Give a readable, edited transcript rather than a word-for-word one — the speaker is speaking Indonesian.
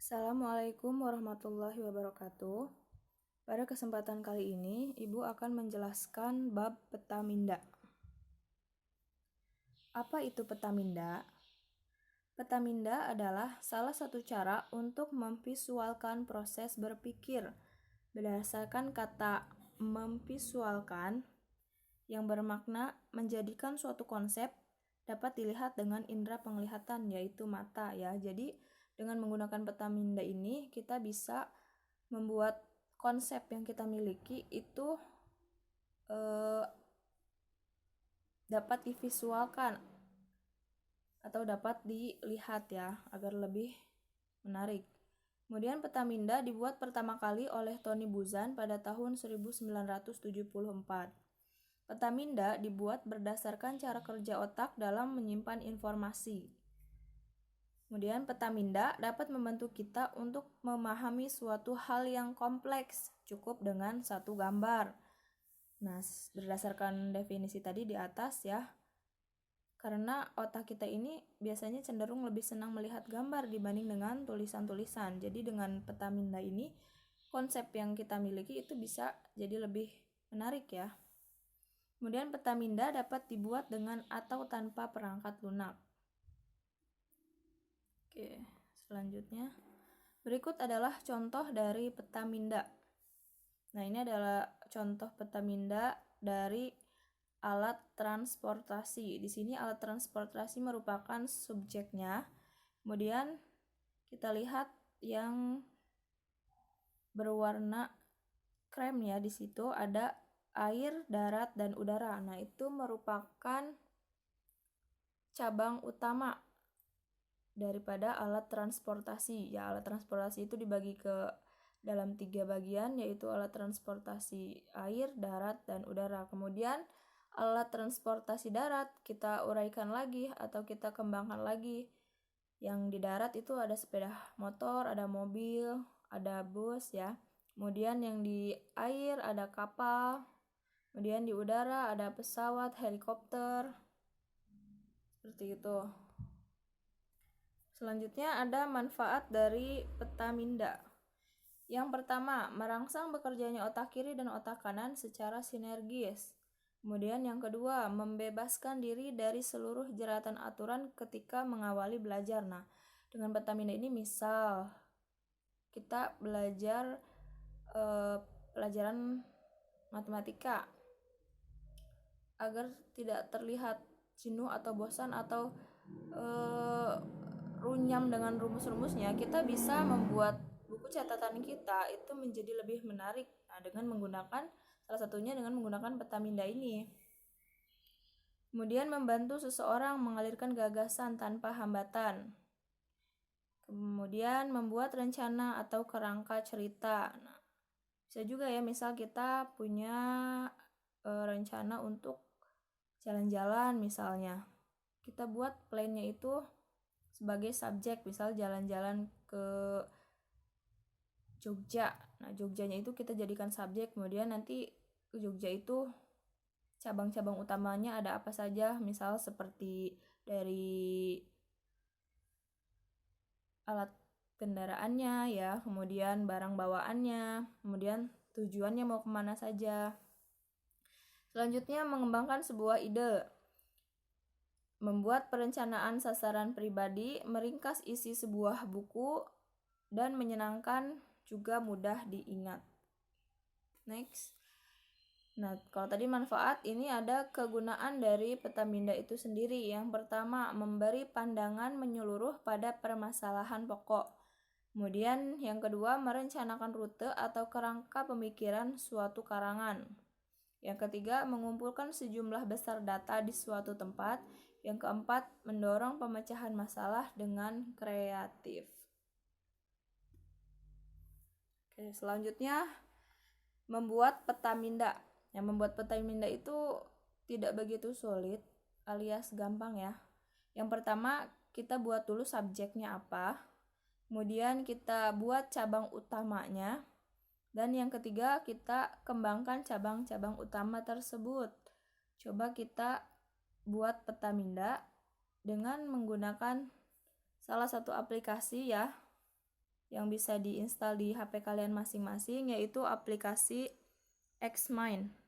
Assalamualaikum warahmatullahi wabarakatuh. Pada kesempatan kali ini, Ibu akan menjelaskan bab peta minda. Apa itu peta minda? Peta minda adalah salah satu cara untuk memvisualkan proses berpikir berdasarkan kata memvisualkan yang bermakna menjadikan suatu konsep dapat dilihat dengan indera penglihatan, yaitu mata ya. Jadi dengan menggunakan peta minda ini kita bisa membuat konsep yang kita miliki itu dapat divisualkan atau dapat dilihat ya, agar lebih menarik. Kemudian peta minda dibuat pertama kali oleh Tony Buzan pada tahun 1974. Peta minda dibuat berdasarkan cara kerja otak dalam menyimpan informasi. Kemudian peta minda dapat membantu kita untuk memahami suatu hal yang kompleks, cukup dengan satu gambar. Nah, berdasarkan definisi tadi di atas ya, karena otak kita ini biasanya cenderung lebih senang melihat gambar dibanding dengan tulisan-tulisan. Jadi dengan peta minda ini, konsep yang kita miliki itu bisa jadi lebih menarik ya. Kemudian peta minda dapat dibuat dengan atau tanpa perangkat lunak. Oke, selanjutnya berikut adalah contoh dari peta minda. Nah, ini adalah contoh peta minda dari alat transportasi. Di sini alat transportasi merupakan subjeknya. Kemudian kita lihat yang berwarna krem ya, di situ ada air, darat, dan udara. Nah, itu merupakan cabang utama daripada alat transportasi. Ya, alat transportasi itu dibagi ke dalam 3 bagian, yaitu alat transportasi air, darat, dan udara. Kemudian alat transportasi darat kita uraikan lagi atau kita kembangkan lagi. Yang di darat itu ada sepeda motor, ada mobil, ada bus ya. Kemudian yang di air ada kapal. Kemudian di udara ada pesawat, helikopter. Seperti itu. Selanjutnya ada manfaat dari peta minda. Yang pertama, merangsang bekerjanya otak kiri dan otak kanan secara sinergis. Kemudian yang kedua, membebaskan diri dari seluruh jeratan aturan ketika mengawali belajar. Nah, dengan peta minda ini misal kita belajar pelajaran matematika, agar tidak terlihat jenuh atau bosan atau runyam dengan rumus-rumusnya, kita bisa membuat buku catatan kita itu menjadi lebih menarik. Nah, dengan menggunakan salah satunya dengan menggunakan peta minda ini. Kemudian membantu seseorang mengalirkan gagasan tanpa hambatan. Kemudian membuat rencana atau kerangka cerita. Nah, bisa juga ya, misal kita punya rencana untuk jalan-jalan misalnya. Kita buat plan-nya itu sebagai subjek, misal jalan-jalan ke Jogja. Nah, Jogjanya itu kita jadikan subjek, kemudian nanti ke Jogja itu cabang-cabang utamanya ada apa saja, misal seperti dari alat kendaraannya ya, kemudian barang bawaannya, kemudian tujuannya mau kemana saja. Selanjutnya mengembangkan sebuah ide. Membuat perencanaan sasaran pribadi, meringkas isi sebuah buku, dan menyenangkan juga mudah diingat. Next. Nah, kalau tadi manfaat, ini ada kegunaan dari peta minda itu sendiri. Yang pertama, memberi pandangan menyeluruh pada permasalahan pokok. Kemudian yang kedua, merencanakan rute atau kerangka pemikiran suatu karangan. Yang ketiga, mengumpulkan sejumlah besar data di suatu tempat. Yang keempat, mendorong pemecahan masalah dengan kreatif. Oke, selanjutnya membuat peta minda. Yang membuat peta minda itu tidak begitu sulit alias gampang ya. Yang pertama, kita buat dulu subjeknya apa. Kemudian kita buat cabang utamanya. Dan yang ketiga, kita kembangkan cabang-cabang utama tersebut. Coba kita buat peta minda dengan menggunakan salah satu aplikasi ya. yang bisa diinstal di HP kalian masing-masing, yaitu aplikasi Xmind.